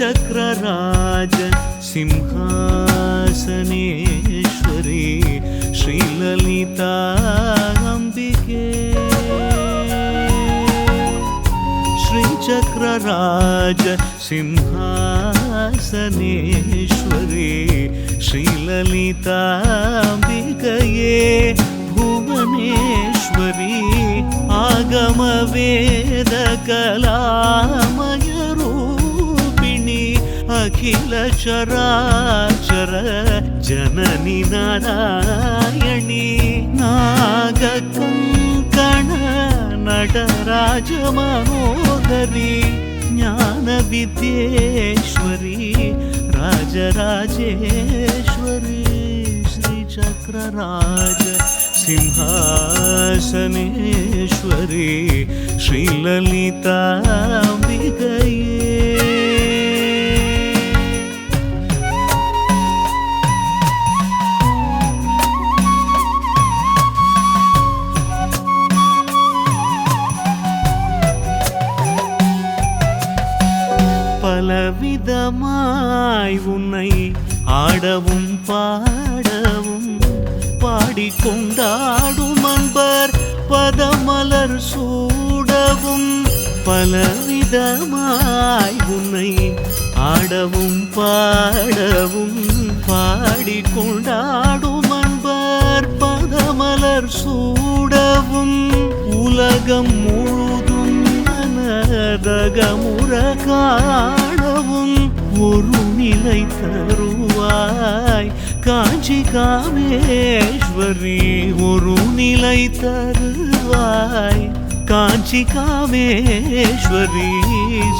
श्रीचक्रराज सिंहासनेश्वरी श्रीललिताम्बिके श्रीचक्रराज सिंहासनेश्वरी श्रीललिताम्बिकये भुवनेश्वरी आगमवेदकलामय रूपिणी अखिल चराचर जननी नारायणी नागकङ्कण नटराज मनोहरी ज्ञान विद्येश्वरी राजराजेश्वरी श्रीचक्रराज सिंहासनेश्वरी श्रीललिताम्बिकये பலவிதமாய் உன்னை ஆடவும் பாடவும் பாடிக்கொண்டாடும் அன்பர் பதமலர் சூடவும் பலவிதமாய் உன்னை ஆடவும் பாடவும் பாடிக்கொண்டாடும் அன்பர் பதமலர் சூடவும் உலகம் முழுதும் மனதகமுற காணவும் ஒரு நிலை தருவாய் காஞ்சி காமேஸ்வரி ஒரு நிலை தருவாய் காஞ்சி Kameshwari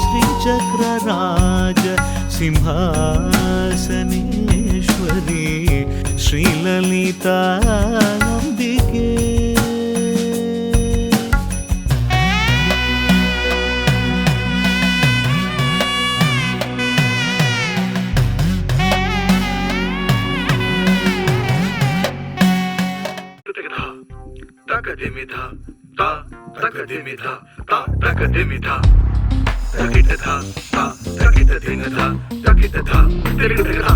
श्रीचक्रराज Simhasaneshwari श्रीललिताम्बिके Takadimidha, ta, takadimidha, ta, takadimidha. Takitadha, ta, takitadinadha, takitadha, tirikadha.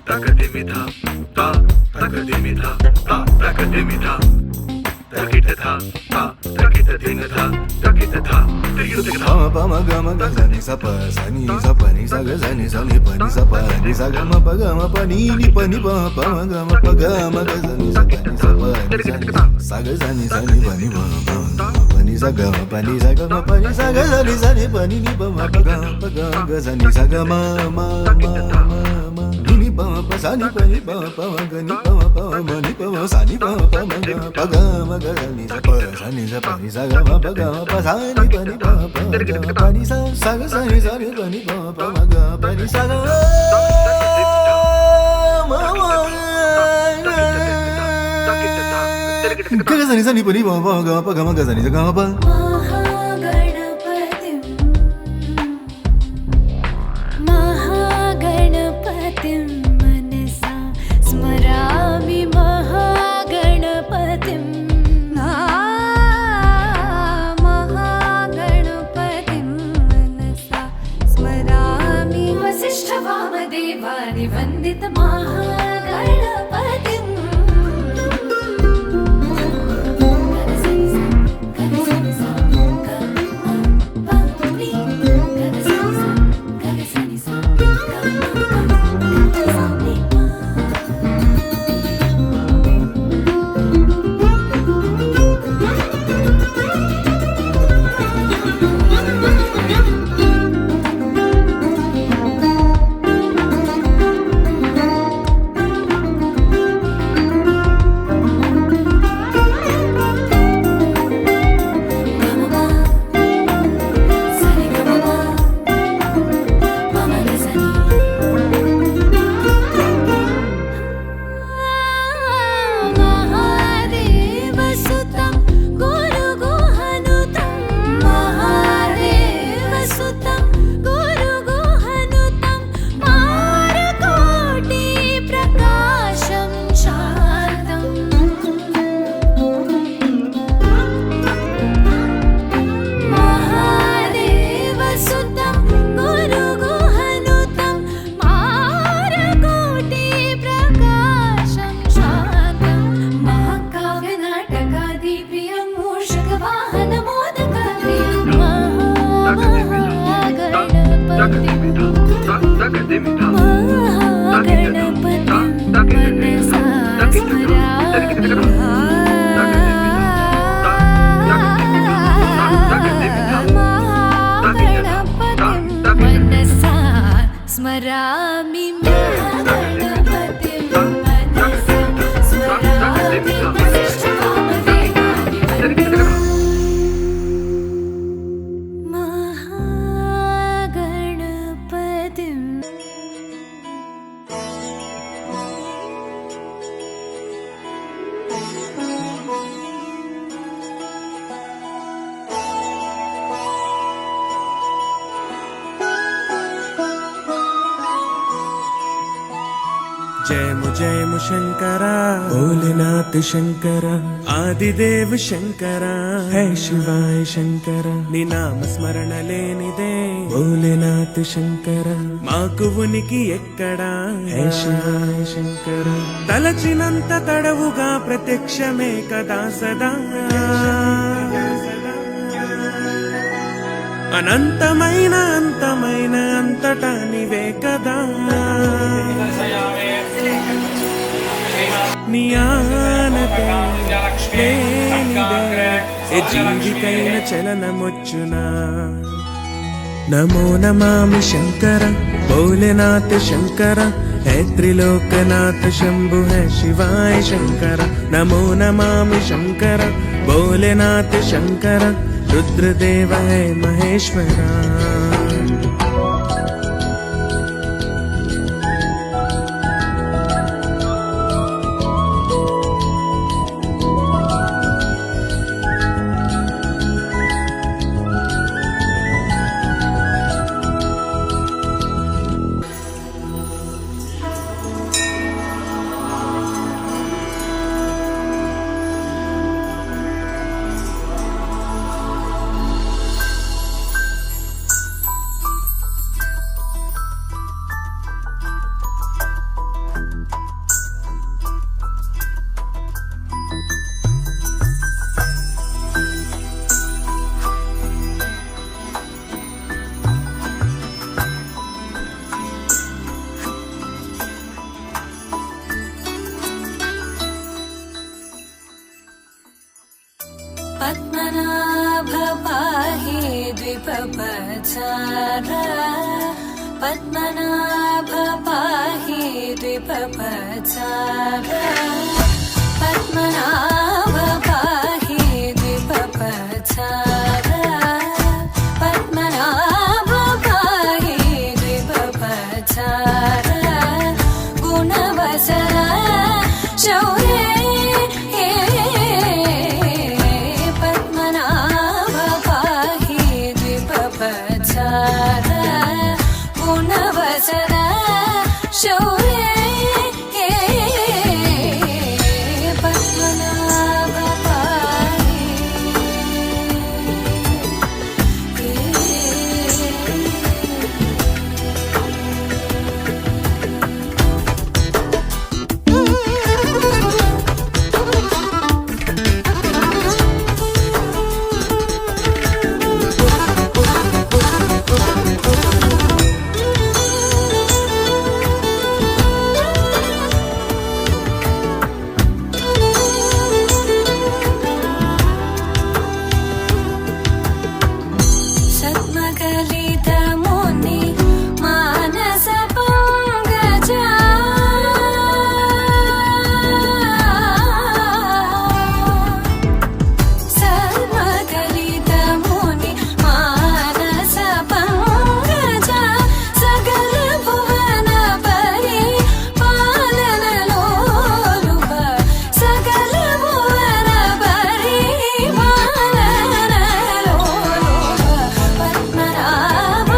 Takadimidha, ta, takadimidha, ta, takadimidha. Takitadha, ta, takitadinadha, takitadha, tirikadha. Pama gama gazani sapa sani sapa ni saga zani sani pani sapa ni saga ma pagama pani ni pani pama gama pagama gazani sapa ni sapa saga zani sani pani pani saga ma pani saga ma pani saga zani sani pani ni pama pagama gazani saga ma ni pama sani pani pama gani pama ni pama sani pama pagama gazani sapa sani sapa ni saga ma pagama sani pani pama pani saga sani sani pani pama pani saga Kaga sani sani pani pama gazani saga ma pa देवानि वन्दित महागणपतिं స్మరామి మహాగణపతిం మనసా స్మరామి మహాగణపతిం. जय मु शंकरा भोलेनाथ शंकरा आदिदेव शंकरा है शिवाय शंकरा नी नाम स्मरण लेनिदे भोलेनाथ शंकरा माకు ఉనికి ఎక్కడా है शिवाय शंकरा తలచినంత తడవుగా ప్రత్యక్షమే కదా సదా అనంతమైన అంతమైన అంతటా నీవే కదా నీ ఆనతే లేనిదే ఏ జీవికైన చలనమొచ్చునా నమో నమామి శంకర భోలేనాథ శంకర है त्रिलोकनाथ शंभु है शिवाय शंकर नमो नमामि शंकर भोलेनाथ शंकर रुद्रदेव है महेश्वरा పద్మనాభ పాహి ద్విపపచార పద్మనాభ పాహి ద్విపపచార పద్మనాభ పాహి ద్విపపచార పద్మనాభ పాహి ద్విపపచార గుణవసర శౌర్య शौर्य पद्मनाभ पाहि పద్మనాభ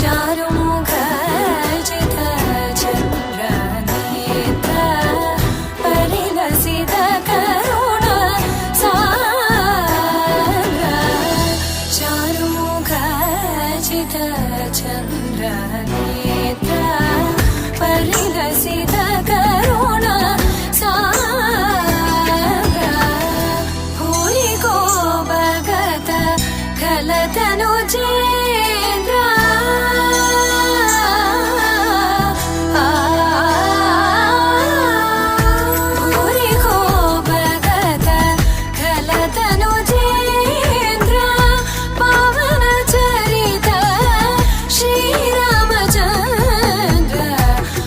చారుముఖ జిత చంద్ర నేత్ర పరిలసిత కరుణ సాగర చారుముఖ జిత చంద్ర నేత్ర పరిలసిత కరుణ సాగర భూరికో భగత కలతను చేంద్ర భూరికో భగత కలతను చేంద్ర పవన చరిత శ్రీరామచంద్ర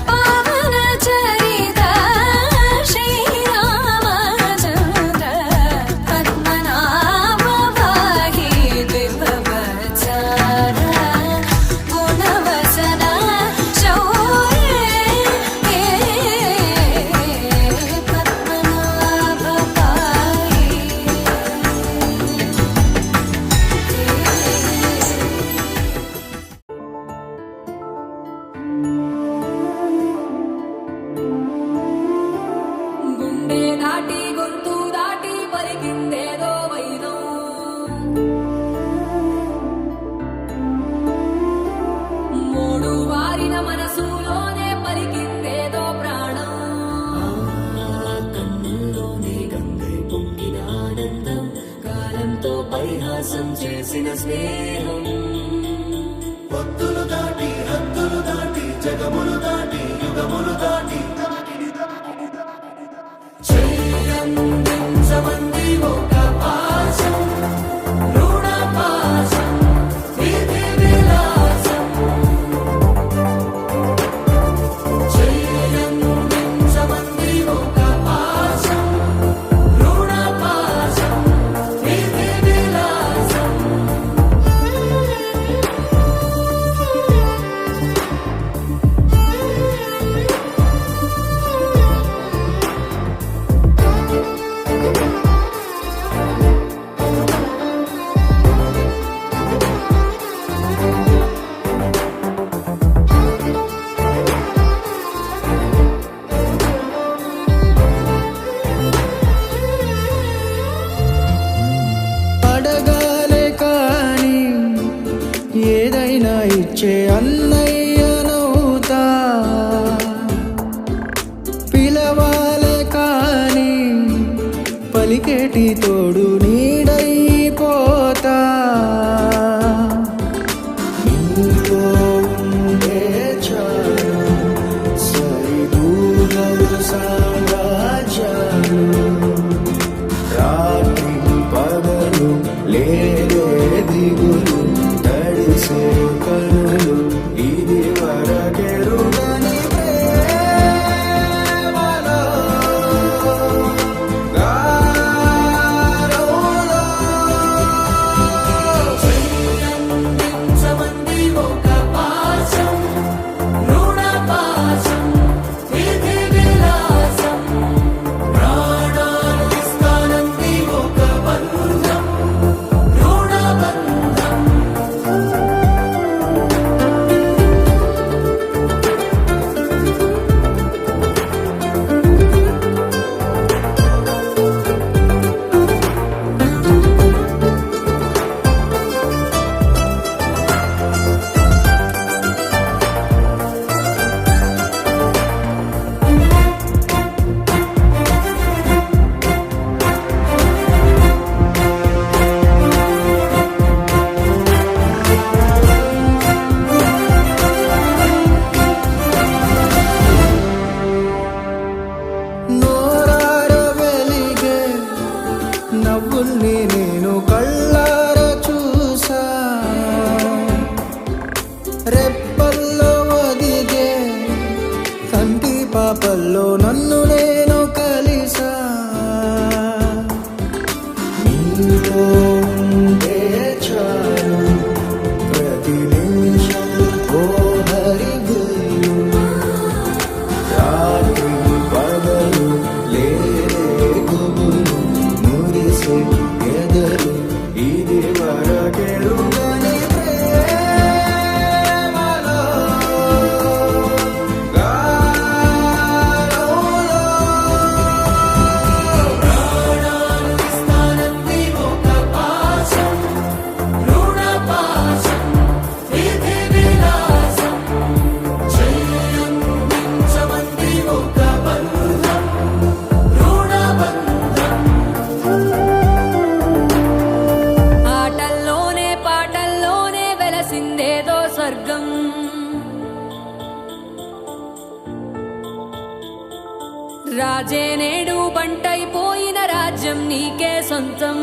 పవన చరిత శ్రీరామచంద్ర పద్మనాభ పాహి దివ్యవత్సర గుణవసన శౌర్యే పద్మనాభ పాహి గుండె దాటి గొంతు దాటి పలికిందేదో వైనం మూడు వారిన మనసులోనే పలికిందేదో ప్రాణం కన్నుల్లోనే గంగై పొంగిన ఆనందం కాలంతో పరిహాసం చేసిన స్నేహం పొత్తులు దాటి హద్దులు దాటి జగములు దాటి యుగములు దాటి చెయ్యందించమంది ఒక పాశం రుణ పాశం విధి విలాసం చెయ్యందించమంది ఒక పాశం రుణ పాశం విధి విలాసం అడగాలే కాని ఏదైనా ఇచ్చే అన్నయ్యనవుతా పిలవాలే కాని పలికేటి తోడు నీడైపోతా నీతో ఉండే చాలు సరిదూరలు సామ్రాజ్యాలు రాత్రి పగలు లేదే దిగులు తడిసే కనులు ఇది వరకెరుగని ప్రేమలో గారోలో పంటైపోయిన రాజ్యం నీకే సొంతం.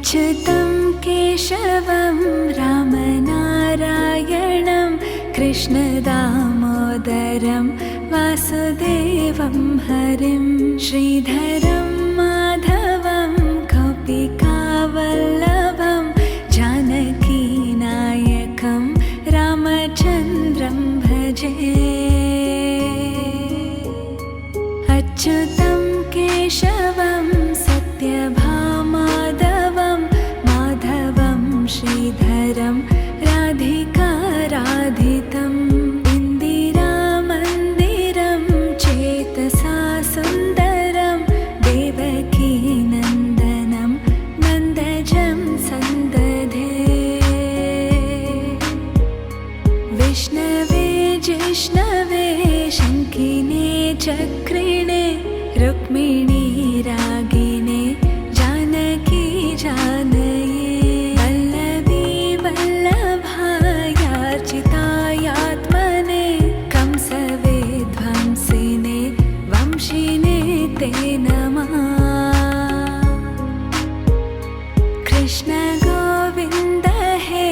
अच्युतं केशवं रामनारायणं कृष्णदामोदरं वासुदेवं हरिं श्रीधरं माधवं गोपिकावल्लभं जानकीनायकं रामचन्द्रं भजे अच्युतं केशवं सत्यभामाधवं माधवं श्रीधरं राधिकाराधितम् इन्दिरामन्दिरं चेतसा सुन्दरं देवकीनन्दनं नन्दजं सन्दधे विष्णवे जिष्णवे शङ्किने चक्रिणे रुक्मिणी रागिणे जानकी जानये वल्लभी वल्लभायार्चितायात्मने कंसविध्वंसिने वंशिने ते नमः कृष्ण गोविन्द हे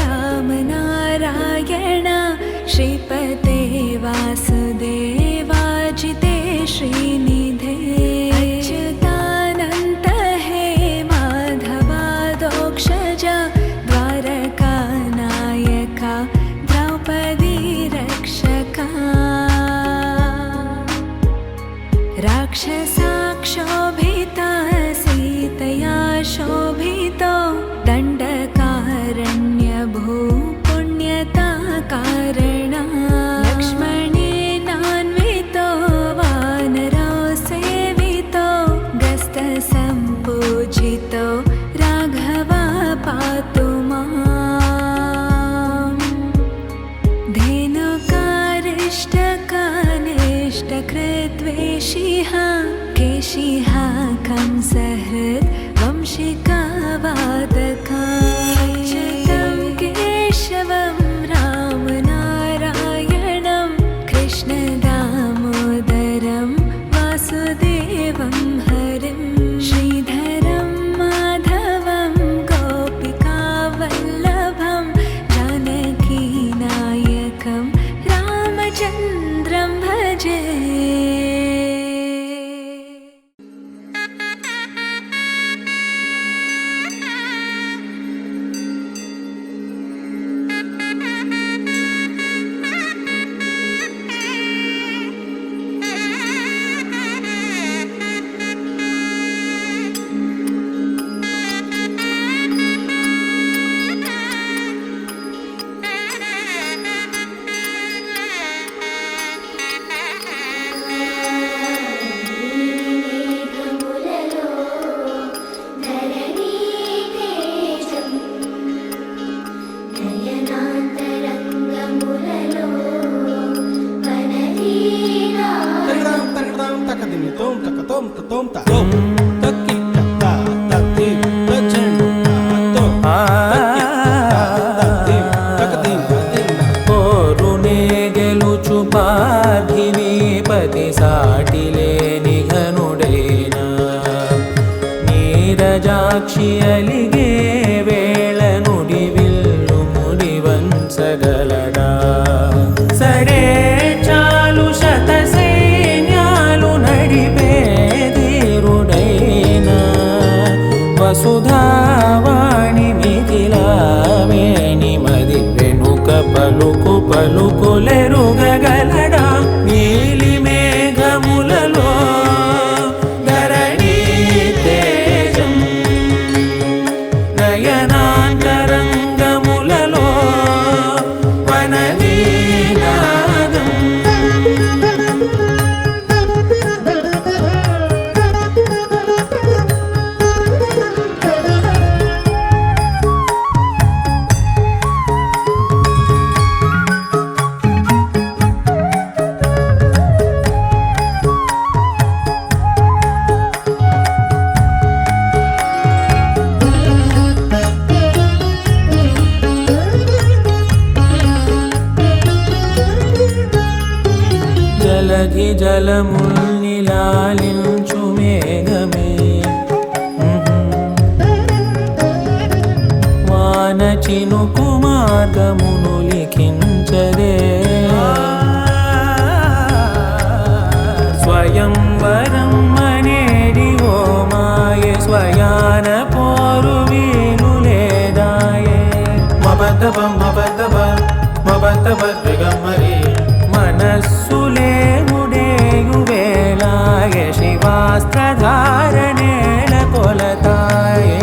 राम नारायण श्रीपते वासुदेवाजिते श्रीनिधे अच्युतानन्त हे माधवादोक्षज द्वारकानायका द्रौपदी रक्षका राक्षसाक्षोभिता सीतया शोभितो दण्डकारण्यभू पुण्यता कारणा लक्ष्मणेनान्वितो वानरो सेवितो गस्तसम्पूजितो राघवा पातु माम् धेनुकारिष्टकानिष्टकृद्वेषिः केशिः कंसहृद् वंशिकावादका अच्युतं केशवं रामनारायणं कृष्णदामोदरं वासुदेवं हरिं श्रीधरं माधवं गोपिकावल्लभं जानकीनायकं रामचन्द्रं भजे ನೀರಜಾಕ್ಷಿ ಅಲಿಗೆ ವೇಳ ನುಡಿವಿಲ್ಲು ಮುಡಿವಂಸಗಲಡ ಸಡೆ ಚಾಲು ಶತ ಸೈನ್ಯಾಲು ನಡಿಬೇದಿರುಡೈನ వసుధావాణి మిథిలావేణి మది వెనుక పలుకు పలుకులెరుగగలడా నీలి మేఘములలో ధరణి తేజం నయనాంతరంగములలో వనవీనాదం జలధి జలముల్నిలాలించు మేఘమే చినుకు మార్గమును లిఖించదే స్వయంవరం అనేది ఓ మాయే స్వయాన పోరు వీలు లేదాయే మబద్దబరి మనస్సులే ముడేయు వేలాయే శివాస్త్రధారణేల కొలతాయే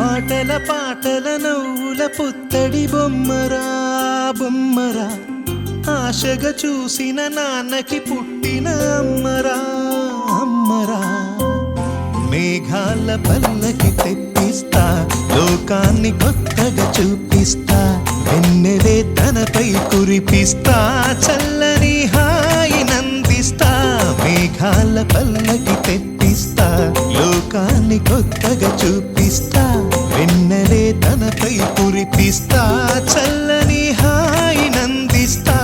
ఆటల పాటల నవ్వుల పుత్తడి బొమ్మరా బొమ్మరా ఆశగా చూసిన నాన్నకి పుట్టిన అమ్మరా అమ్మరా మేఘాల పల్లకి తెప్పిస్తా లోకాన్ని కొత్తగా చూపిస్తా వెన్నెలే తనపై కురిపిస్తా చల్లని హాయి నందిస్తా మేఘాల పల్లకి తెప్పిస్తా లోకాన్ని కొత్తగా చూపిస్తా వెన్నెలే తనపై కురిపిస్తా చల్లని హాయి నందిస్తా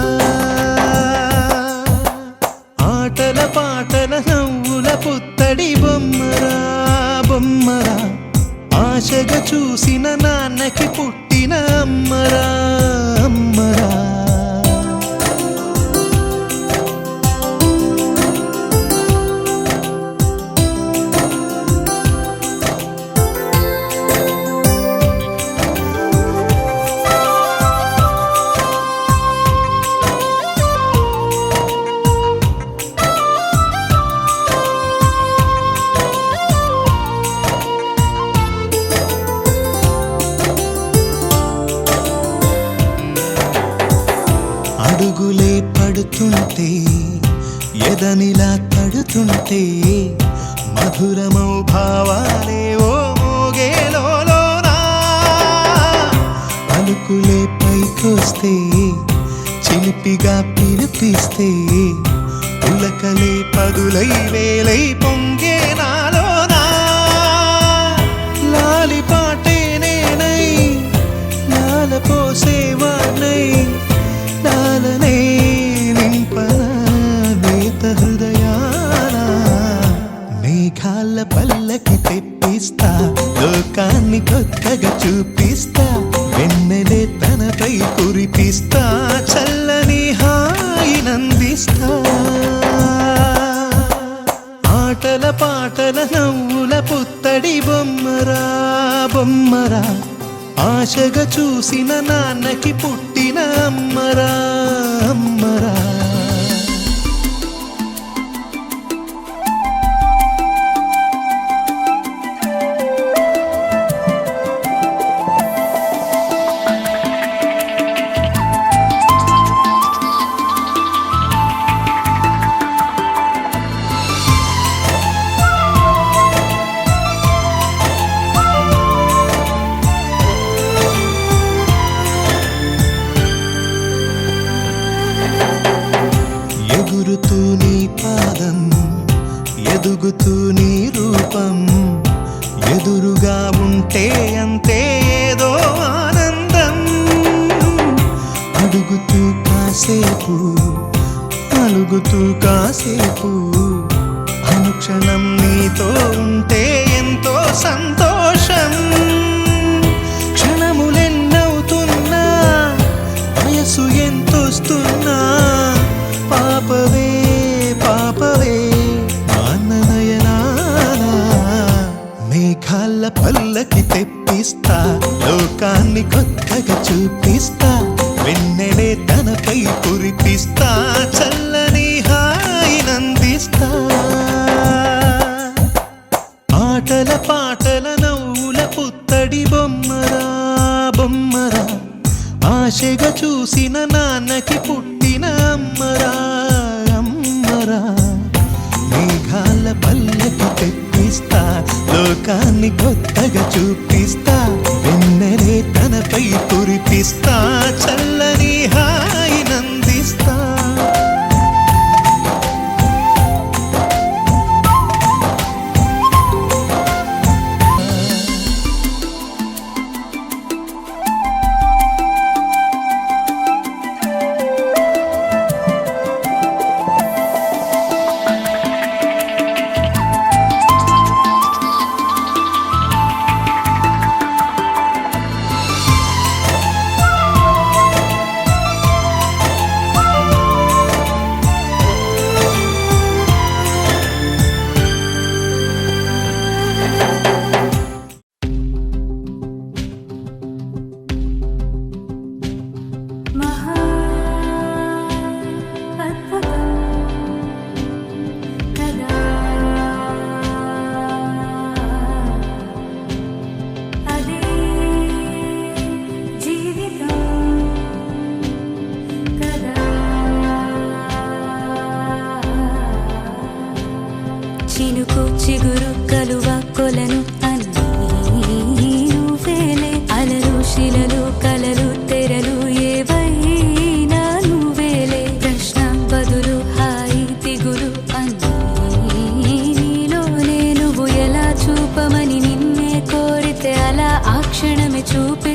ఆటల పాటల నవ్వుల పుత్తడి బొమ్మరా బొమ్మరా ఆశగా చూసిన నాన్నకి పుట్టిన అమ్మరా అమ్మరా అడుగులే పడుతుంటే ఎదనిలా తడుతుంటే మధురమౌ భావాలే ఓ మోగేలోనా పలుకులే పైకొస్తే చిలిపిగా పిలిపిస్తే పులకలే పదులై వేలై పొంగే నాలోనా లాలి పాటే నేనై లాల పోసేవాణ్ణై లాలనే నింపన నేత హృదయాన మేఘాల పల్లకి తెప్పిస్తా లోకాన్ని కొత్తగా చూపిస్తా వెన్నెలే తనపై కురిపిస్తా చల్లని హాయి నందిస్తా ఆటల పాటల నవ్వుల పుత్తడి బొమ్మరా బొమ్మరా ఆశగా చూసిన నాన్నకి పుట్టిన అమ్మరా అమ్మరా ఉంటే అంతే ఏదో ఆనందం అడుగుతూ కాసేపు అలుగుతూ కాసేపు అనుక్షణం నీతో ఉంటే ఎంతో సంతోషం క్షణములెన్నవుతున్నా వయసు ఎంతొస్తున్నా పాపవే పాపవే మాననయనానా మేఘాల పల్లకి తెప్పిస్తా లోకాన్ని కొత్తగా చూపిస్తా వెన్నెలే తనపై కురిపిస్తా చల్లని హాయినందిస్తా ఆటల పాటల నవ్వుల పుత్తడి బొమ్మరా బొమ్మరా ఆశగా చూసిన నాన్నకి పుట్టిన అమ్మరా అమ్మరా మేఘాల పల్లకి తెప్పిస్తా లోకాన్ని కొత్తగా చూపిస్తా వెన్నెలే తనపై కురిపిస్తా చల్లని హాయినందిస్తా మహా అద్భుతం కదా అదే జీవితం కదా చినుకు చిగురు కలువ కొలను అన్నీ నువ్వేలే అలలు శిలలు కలలు తెరలు ఏవైనా నువ్వేలే ప్రశ్న బదులు హాయి దిగులు అన్నీ నీలోనే నువ్వు ఎలా చూపమని నిన్నే కోరితే అలా ఆ క్షణమే చూపి